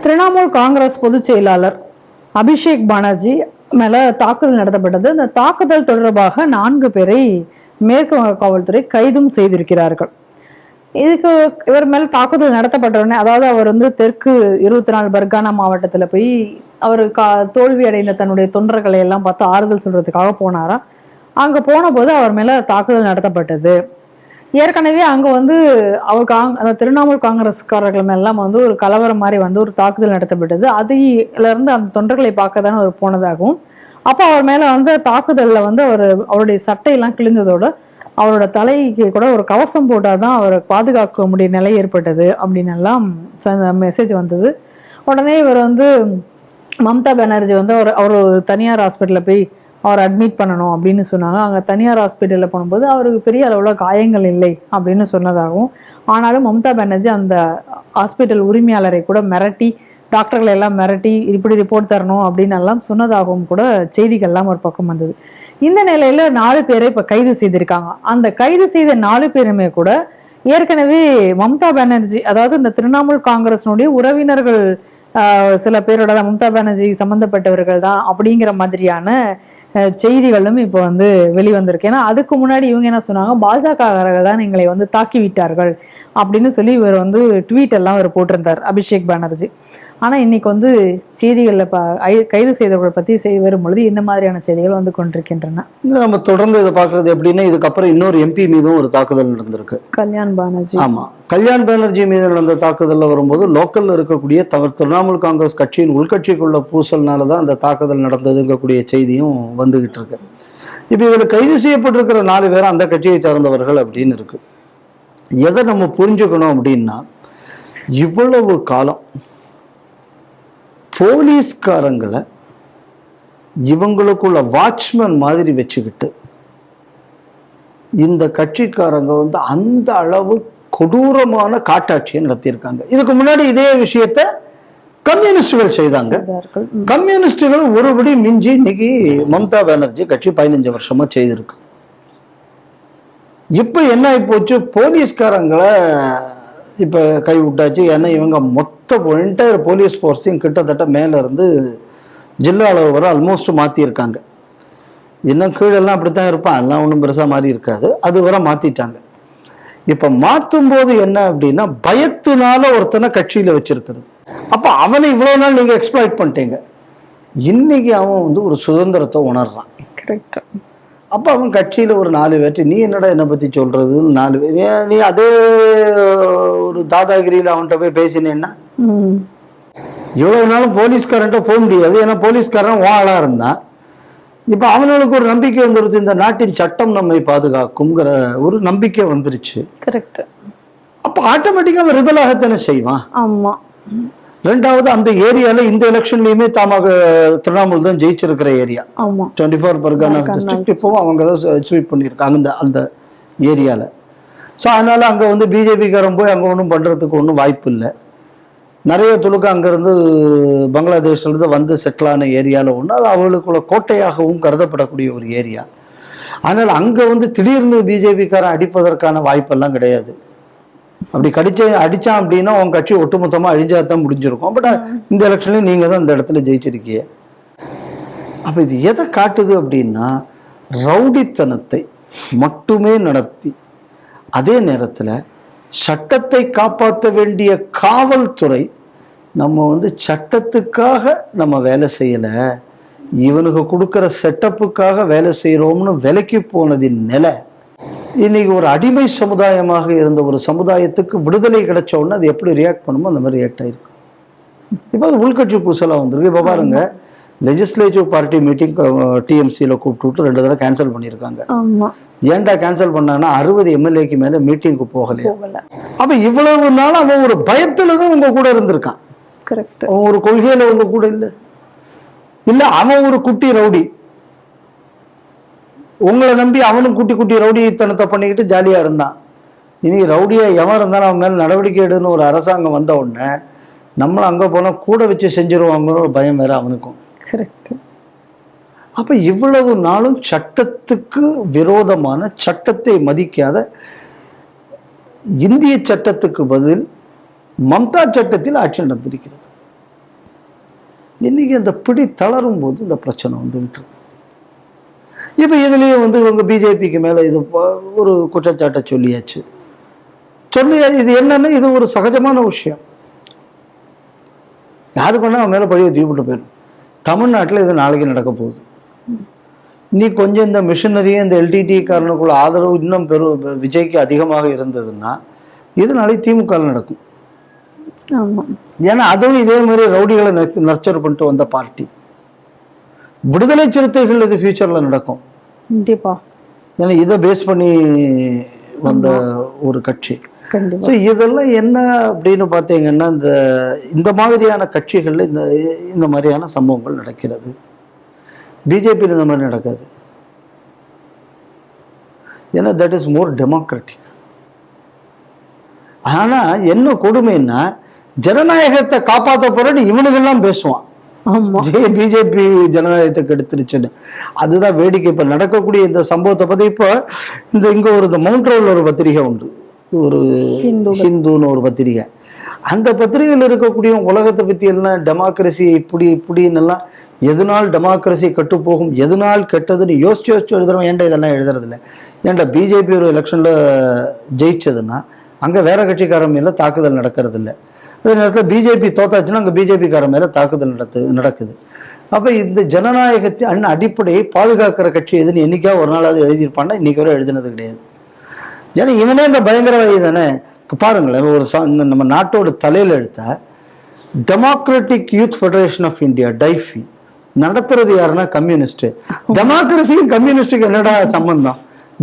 திரிணாமுல் காங்கிரஸ் பொதுச் செயலாளர் அபிஷேக் பானர்ஜி மேல தாக்குதல் நடத்தப்பட்டது. இந்த தாக்குதல் தொடர்பாக 4 பேரை மேற்கு வங்க காவல்துறை கைதும் செய்திருக்கிறார்கள். இதுக்கு இவர் மேல தாக்குதல் நடத்தப்பட்ட உடனே, அதாவது அவர் தெற்கு 24 பர்கானா மாவட்டத்துல போய் அவர் தோல்வி அடைந்த தன்னுடைய தொண்டர்களை எல்லாம் பார்த்து ஆறுதல் சொல்றதுக்காக போனாராம். அங்க போன போது அவர் மேல தாக்குதல் நடத்தப்பட்டது. ஏற்கனவே அங்க அவர் அந்த திரிணாமுல் காங்கிரஸ்காரர்கள் மேலாம் ஒரு கலவரம் மாதிரி ஒரு தாக்குதல் நடத்தப்பட்டது. அதுல இருந்து அந்த தொண்டர்களை பார்க்க தானே அவர் போனதாகவும், அப்போ அவர் மேல தாக்குதல்ல அவருடைய சட்டையெல்லாம் கிழிஞ்சதோட அவரோட தலைக்கு கூட ஒரு கவசம் போட்டாதான் அவரை பாதுகாக்க முடிய நிலை ஏற்பட்டது அப்படின்னு எல்லாம் மெசேஜ் வந்தது. உடனே இவர் மம்தா பானர்ஜி அவர் தனியார் ஹாஸ்பிட்டலில் போய் அவர் அட்மிட் பண்ணணும் அப்படின்னு சொன்னாங்க. அங்கே தனியார் ஹாஸ்பிட்டலில் போகும்போது அவருக்கு பெரிய அளவில் காயங்கள் இல்லை அப்படின்னு சொன்னதாகவும், ஆனாலும் மம்தா பானர்ஜி அந்த ஹாஸ்பிட்டல் உரிமையாளரை கூட மிரட்டி, டாக்டர்களை எல்லாம் மிரட்டி இப்படி ரிப்போர்ட் தரணும் அப்படின்னு எல்லாம் சொன்னதாகவும் கூட செய்திகள்லாம் ஒரு பக்கம் வந்தது. இந்த நிலையில 4 பேரை இப்ப கைது செய்திருக்காங்க. அந்த கைது செய்த 4 பேருமே கூட ஏற்கனவே மம்தா பானர்ஜி, அதாவது இந்த திரிணாமுல் காங்கிரஸினுடைய உறவினர்கள் சில பேரோட மம்தா பானர்ஜி சம்பந்தப்பட்டவர்கள் தான் அப்படிங்கிற மாதிரியான செய்திகளும் இப்போ வெளிவந்திருக்கு. ஏன்னா அதுக்கு முன்னாடி இவங்க என்ன சொன்னாங்க, பாஜகக்காரர்கள் தான் எங்களை தாக்கி விட்டார்கள் அப்படின்னு சொல்லி இவர் ட்வீட் எல்லாம் இவர் போட்டிருந்தார் அபிஷேக் பானர்ஜி. ஆனா இன்னைக்கு செய்திகள்ல கைது செய்தவர்கள் பத்தி வரும் பொழுது இந்த மாதிரியான செய்திகள் கொண்டிருக்கின்றன. நம்ம தொடர்ந்து இதை பாக்குறது எப்படின்னா, இதுக்கப்புறம் இன்னொரு எம்பி மீதும் ஒரு தாக்குதல் நடந்திருக்கு, கல்யாண் பானர்ஜி. ஆமா, கல்யாண் பானர்ஜி மீது நடந்த தாக்குதல்ல வரும்போது லோக்கல்ல இருக்கக்கூடிய திரிணாமுல் காங்கிரஸ் கட்சியின் உள்கட்சிக்குள்ள பூசல்னாலதான் அந்த தாக்குதல் நடந்ததுங்கக்கூடிய செய்தியும் வந்துகிட்டு இருக்கு. இப்ப இதுல கைது செய்யப்பட்டிருக்கிற 4 பேரும் அந்த கட்சியை சார்ந்தவர்கள் அப்படின்னு இருக்கு. எதை நம்ம புரிஞ்சுக்கணும் அப்படின்னா, இவ்வளவு காலம் போலீஸ்காரங்களை இவங்களுக்குள்ள வாட்ச்மேன் மாதிரி வச்சுக்கிட்டு இந்த கட்சிக்காரங்க அந்த அளவு கொடூரமான காட்டாட்சியை நடத்தியிருக்காங்க. இதுக்கு முன்னாடி இதே விஷயத்த கம்யூனிஸ்டுகள் செய்தாங்க. கம்யூனிஸ்டுகள் ஒருபடி மிஞ்சி இன்னைக்கு மம்தா பானர்ஜி கட்சி 15 வருஷமா செய்திருக்கு. இப்ப என்ன ஆகி போச்சு, போலீஸ்காரங்களை இப்ப கை விட்டாச்சு. ஏன்னா இவங்க மொத்த என்டையர் போலீஸ் ஃபோர்ஸையும் கிட்டத்தட்ட மேல இருந்து ஜில்லா அளவு வரை ஆல்மோஸ்ட் மாத்திருக்காங்க. இன்னும் கீழெல்லாம் அப்படித்தான் இருப்பான், அதெல்லாம் ஒன்றும் பெருசா மாறி இருக்காது, அது வரை மாத்திட்டாங்க. இப்ப மாத்தும் போது என்ன அப்படின்னா, பயத்தினால ஒருத்தனை கட்சியில வச்சிருக்கிறது. அப்ப அவனை இவ்வளவு நாள் நீங்க எக்ஸ்ப்ளாய்ட் பண்ணிட்டீங்க, இன்னைக்கு அவன் ஒரு சுதந்திரத்தை உணர்றான். அப்ப அவன் கட்சியில ஒரு 4 பேர்ட்டு நீ என்னடா என்னை பத்தி சொல்றதுன்னு 4 பேர், நீ அதே ஒரு தாதாகிரியில அவன்கிட்ட போய் பேசினேன்னா இவ்வளவு நாளும் போலீஸ்காரன்ட்ட போக முடியாது. ஏன்னா போலீஸ்காரன் வாழா இருந்தான். இப்ப அவனுக்கு ஒரு நம்பிக்கை வந்துருச்சு, இந்த நாட்டின் சட்டம் நம்மை பாதுகாக்கும்ங்கிற ஒரு நம்பிக்கை வந்துருச்சு. அப்ப ஆட்டோமேட்டிக்கா அவன் ரிபல் ஆகத்தானே செய்வான். ஆமா. ரெண்டாவது, அந்த ஏரியால இந்த எலெக்ஷன்லயுமே திரிணாமுல் தான் ஜெயிச்சிருக்கிற ஏரியா. 24 பர்கானாஸ் டிஸ்ட்ரிக்ட் இப்பவும் அவங்க தான் ஸ்வீப் பண்ணியிருக்காங்க அந்த ஏரியால. ஸோ அதனால அங்க பிஜேபிக்காரன் போய் அங்க ஒன்றும் பண்றதுக்கு ஒன்றும் வாய்ப்பு இல்லை. நிறைய துலுக்கு அங்கிருந்து பங்களாதேஷ்ல இருந்து செட்டில் ஆன ஏரியால ஒன்று, அது அவங்களுக்குள்ள கோட்டையாகவும் கருதப்படக்கூடிய ஒரு ஏரியா. அதனால அங்க திடீர்னு பிஜேபிக்காரன் அடிப்பதற்கான வாய்ப்பெல்லாம் கிடையாது. அப்படி அடிச்சான் அப்படின்னா உங்க கட்சி ஒட்டுமொத்தமா அழிஞ்சாதான் முடிஞ்சிருக்கும். பட் இந்த எலெக்ஷன்லயும் நீங்க தான் இந்த இடத்துல ஜெயிச்சிருக்கீங்க. அப்ப இது எதை காட்டுது அப்படின்னா, ரவுடித்தனத்தை மட்டுமே நடத்தி அதே நேரத்துல சட்டத்தை காப்பாற்ற வேண்டிய காவல்துறை நம்ம சட்டத்துக்காக நம்ம வேலை செய்யல, இவனுக்கு கொடுக்குற செட்டப்புக்காக வேலை செய்யறோம்னு விலைக்கு போனதின் நிலை. இன்னைக்கு ஒரு அடிமை சமுதாயமாக இருந்த ஒரு சமுதாயத்துக்கு விடுதலை கிடைச்ச உடனே அது எப்படி ரியாக்ட் பண்ணுமோ அந்த மாதிரி ரியாக்ட் ஆயிருக்கு. இப்போ அது உள்கட்சி பூசலா வந்திருக்கு. இப்போ பாருங்க, லெஜிஸ்லேட்டிவ் பார்ட்டி மீட்டிங் டிஎம்சியில் கூப்பிட்டு 2 தடவை கேன்சல் பண்ணியிருக்காங்க. ஏன்டா கேன்சல் பண்ணான்னா 60 எம்எல்ஏக்கு மேல மீட்டிங்க்கு போகல. அப்ப இவ்வளவு நாள் அவன் ஒரு பயத்துலதான் உங்க கூட இருந்திருக்கான். அவன் ஒரு கொள்கையில உங்க கூட இல்ல அவன் ஒரு குட்டி ரவுடி. உங்களை நம்பி அவனும் குட்டி குட்டி ரவுடித்தனத்தை பண்ணிக்கிட்டு ஜாலியா இருந்தான். இனி ரவுடியா எவன் இருந்தாலும் அவன் மேல நடவடிக்கை எடுன்னு ஒரு அரசாங்கம் வந்த உடனே நம்மள அங்க போனா கூட வச்சு செஞ்சிருவாங்கிற ஒரு பயம் வேற அவனுக்கும். அப்ப இவ்வளவு நாளும் சட்டத்துக்கு விரோதமான, சட்டத்தை மதிக்காத இந்திய சட்டத்துக்கு பதில் மம்தா சட்டத்தில் ஆட்சி நடந்திருக்கிறது. இன்னைக்கு அந்த பிடி தளரும் போது இந்த பிரச்சனை வந்துகிட்டு இருக்கு. இப்போ இதுலேயே வந்து இவங்க பிஜேபிக்கு மேலே இது ஒரு குற்றச்சாட்டை சொல்லியாச்சு. இது என்னன்னா இது ஒரு சகஜமான விஷயம். யாரு பண்ணா அவன் மேலே பழியை தூக்கிட்டு போயிடும். தமிழ்நாட்டில் இது நாளைக்கு நடக்க போகுது. நீ கொஞ்சம் இந்த மிஷினரி இந்த எல்டிடி காரனுக்குள்ள ஆதரவு இன்னும் விஜய்க்கு அதிகமாக இருந்ததுன்னா இது நாளைக்கு திமுக நடக்கும். ஏன்னா அதுவும் இதே மாதிரி ரவுடிகளை நர்ச்சர் பண்ணிட்டு வந்த பார்ட்டி. விடுதலை சிறுத்தைகள் இது ஃபியூச்சர்ல நடக்கும். ஏன்னா இதை பேஸ் பண்ணி வந்த ஒரு கட்சி. ஸோ இதெல்லாம் என்ன அப்படின்னு பார்த்தீங்கன்னா இந்த மாதிரியான கட்சிகள்ல இந்த மாதிரியான சம்பவங்கள் நடக்கிறது. பிஜேபியில் இந்த மாதிரி நடக்காது. ஏன்னா தட் இஸ் மோர் டெமோக்ராட்டிக். ஆனா என்ன கொடுமைன்னா ஜனநாயகத்தை காப்பாற்ற போறேன்னு இவனுக்கெல்லாம் பேசுவான். பிஜேபி ஜனநாயகத்தை கெடுத்துருச்சுன்னு. அதுதான் வேடிக்கை. இப்ப நடக்கக்கூடிய இந்த சம்பவத்தை பத்தி இப்போ இங்க ஒரு மவுண்ட் ரோட்ல ஒரு பத்திரிகை உண்டு, ஒரு ஹிந்துன்னு ஒரு பத்திரிகை. அந்த பத்திரிகையில் இருக்கக்கூடிய உலகத்தை பத்தி எல்லாம் டெமோக்ரஸி இப்படின்னு எல்லாம் எதனால் டெமோக்ரஸி கெட்டு போகும், எதனால் கெட்டதுன்னு யோசிச்சு எழுதுறோம். ஏன்டா இதெல்லாம் எழுதுறது இல்லை? ஏன்டா பிஜேபி ஒரு எலெக்ஷன்ல ஜெயிச்சதுன்னா அங்க வேற கட்சிக்காரன் மேல தாக்குதல் நடக்கிறது இல்லை. அதே நேரத்தில் பிஜேபி தோத்தாச்சுன்னா அங்கே பிஜேபிக்கார மேலே தாக்குதல் நடக்குது. அப்போ இந்த ஜனநாயகத்தின் அடிப்படையை பாதுகாக்கிற கட்சி எதுன்னு என்னைக்கா ஒரு நாளாவது எழுதியிருப்பான்னா இன்னைக்கு வரை எழுதினது கிடையாது. ஏன்னா இவனே இந்த பயங்கரவாதி தானே. பாருங்களேன், ஒரு நம்ம நாட்டோட தலையில் எடுத்த democratic youth federation of India DYFI நடத்துறது யாருன்னா கம்யூனிஸ்ட். டெமோக்ரஸியும் கம்யூனிஸ்டுக்கு என்னடா சம்பந்தம்?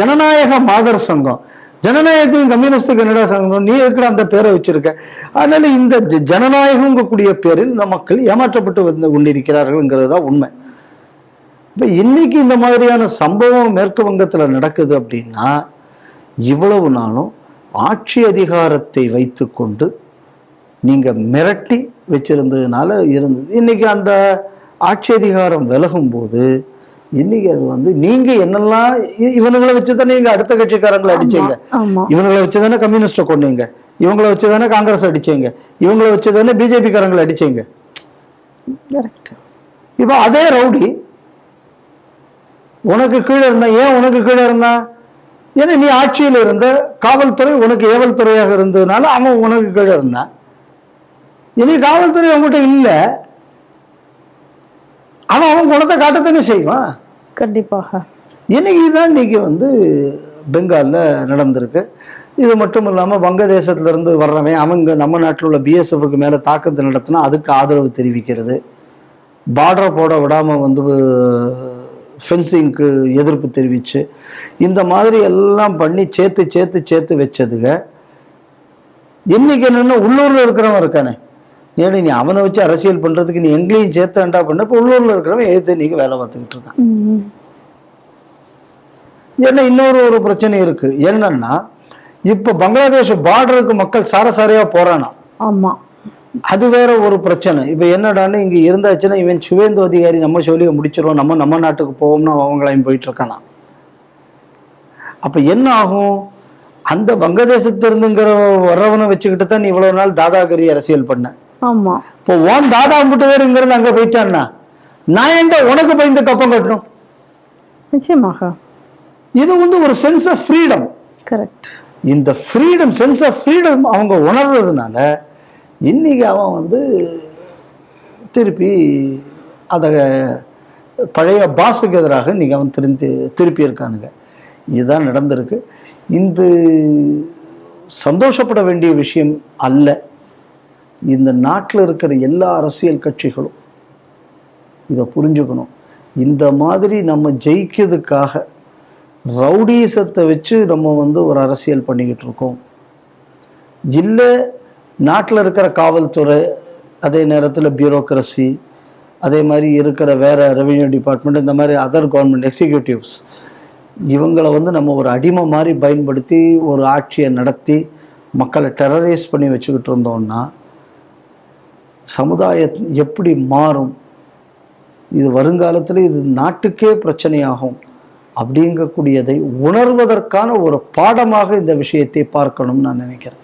ஜனநாயக மாதர் சங்கம். ஜனநாயகத்தையும் கம்யூனிஸ்டுக்கு என்னடா சங்கம்? நீ இருக்கிற அந்த பேரை வச்சிருக்க. அதனால இந்த ஜனநாயகம் கூடிய பேரில் இந்த மக்கள் ஏமாற்றப்பட்டு வந்து கொண்டிருக்கிறார்கள்ங்கிறது தான் உண்மை. இப்போ இன்னைக்கு இந்த மாதிரியான சம்பவம் மேற்கு வங்கத்தில் நடக்குது அப்படின்னா இவ்வளவு நாளும் ஆட்சி அதிகாரத்தை வைத்து கொண்டு நீங்க மிரட்டி வச்சிருந்ததுனால இருந்தது. இன்னைக்கு அந்த ஆட்சி அதிகாரம் விலகும் போது இன்னைக்கு அது வந்து நீங்க என்னெல்லாம் இவனுங்களை வச்சுதானே நீங்க அடுத்த கட்சிக்காரங்களை அடிச்சீங்க, இவங்களை வச்சுதானே கம்யூனிஸ்ட கொண்டீங்க, இவங்களை வச்சுதானே காங்கிரஸ் அடிச்சீங்க, இவங்களை வச்சுதானே பிஜேபி காரங்களை அடிச்சீங்க. இப்ப அதே ரவுடி உனக்கு கீழே இருந்தா, ஏன் உனக்கு கீழே இருந்தா? ஏன்னா நீ ஆட்சியில் இருந்த, காவல்துறை உனக்கு ஏவல் துறையாக இருந்ததுனால அவன் உனக்கு கீழே இருந்தான். இனி காவல்துறை அவங்ககிட்ட இல்லை, அவன் குணத்தை காட்டத்தானே செய்வான். கண்டிப்பாக. இன்னைக்கு தான் இன்னைக்கு வந்து பெங்காலில் நடந்திருக்கு. இது மட்டும் இல்லாமல் வங்கதேசத்துல இருந்து வர்றவன் அவங்க நம்ம நாட்டில் உள்ள பிஎஸ்எஃப்க்கு மேலே தாக்குதல் நடத்தினா அதுக்கு ஆதரவு தெரிவிக்கிறது, பார்டரை போட விடாமல் வந்து ஃபென்சிங்க்கு எதிர்ப்பு தெரிவிச்சு இந்த மாதிரி எல்லாம் பண்ணி சேர்த்து வச்சதுங்க. இன்னைக்கு என்னன்னா உள்ளூரில் இருக்கிறவன் இருக்கானே, ஏன்னா நீ அவனை வச்சு அரசியல் பண்றதுக்கு நீ எங்களையும் சேர்த்தாண்டா பண்ண, இப்போ உள்ளூர்ல இருக்கிறவன் எதிர்த்து நீங்க வேலை பார்த்துக்கிட்டு இருக்கான். ஏன்னா இன்னொரு பிரச்சனை இருக்கு. என்னன்னா இப்ப பங்களாதேஷ் பார்டருக்கு மக்கள் சாரசாரியா போறானா. ஆமா, அது வேற ஒரு பிரச்சனை. இப்ப என்னடான்னு இங்க இருந்தாச்சுன்னா இவன் சுவேந்து அதிகாரி நம்ம சொல்லிய முடிச்சிருவோம், நம்ம நாட்டுக்கு போவோம்னா அவங்களையும் போயிட்டு இருக்கானா. அப்ப என்ன ஆகும்? அந்த வங்கதேசத்திலிருந்துங்கிற வர்றவனை வச்சுக்கிட்டு தான் நீ இவ்வளவு நாள் தாதாகிரி அரசியல் பண்ண. ஆமா, இப்போ ஓன் தாதா மட்டும் வேறுங்கிறது அங்க போயிட்டான்னா நான் எங்க உனக்கு பயந்து கப்பம் கட்டணும்? நிச்சயமாக இது வந்து ஒரு சென்ஸ் ஆஃப் ஃப்ரீடம். கரெக்ட். இந்த ஃப்ரீடம், சென்ஸ் ஆஃப் ஃப்ரீடம் அவங்க உணர்றதுனால இன்னைக்கு அவன் வந்து திருப்பி அதை பழைய பாஸுக்கு எதிராக இன்னைக்கு அவன் திருப்பி இருக்கானுங்க. இதுதான் நடந்திருக்கு. இந்த சந்தோஷப்பட வேண்டிய விஷயம் அல்ல. இந்த நாட்டில் இருக்கிற எல்லா அரசியல் கட்சிகளும் இதை புரிஞ்சுக்கணும். இந்த மாதிரி நம்ம ஜெயிக்கிறதுக்காக ரவுடிசத்தை வச்சு நம்ம வந்து ஒரு அரசியல் பண்ணிக்கிட்டு இருக்கோம். இல்லை நாட்டில் இருக்கிற காவல்துறை, அதே நேரத்தில் பியூரோக்ரஸி, அதே மாதிரி இருக்கிற வேற ரெவென்யூ டிபார்ட்மெண்ட், இந்த மாதிரி அதர் கவர்மெண்ட் எக்ஸிக்யூட்டிவ்ஸ், இவங்களை வந்து நம்ம ஒரு அடிமை மாதிரி பயன்படுத்தி ஒரு ஆட்சியை நடத்தி மக்களை டெரரைஸ் பண்ணி வச்சுக்கிட்டு இருந்தோம்னா சமுதாயம் எப்படி மாறும்? இது வருங்காலத்தில் இது நாட்டுக்கே பிரச்சனையாகும். அப்படிங்கக்கூடியதை உணர்வதற்கான ஒரு பாடமாக இந்த விஷயத்தை பார்க்கணும்னு நான் நினைக்கிறேன்.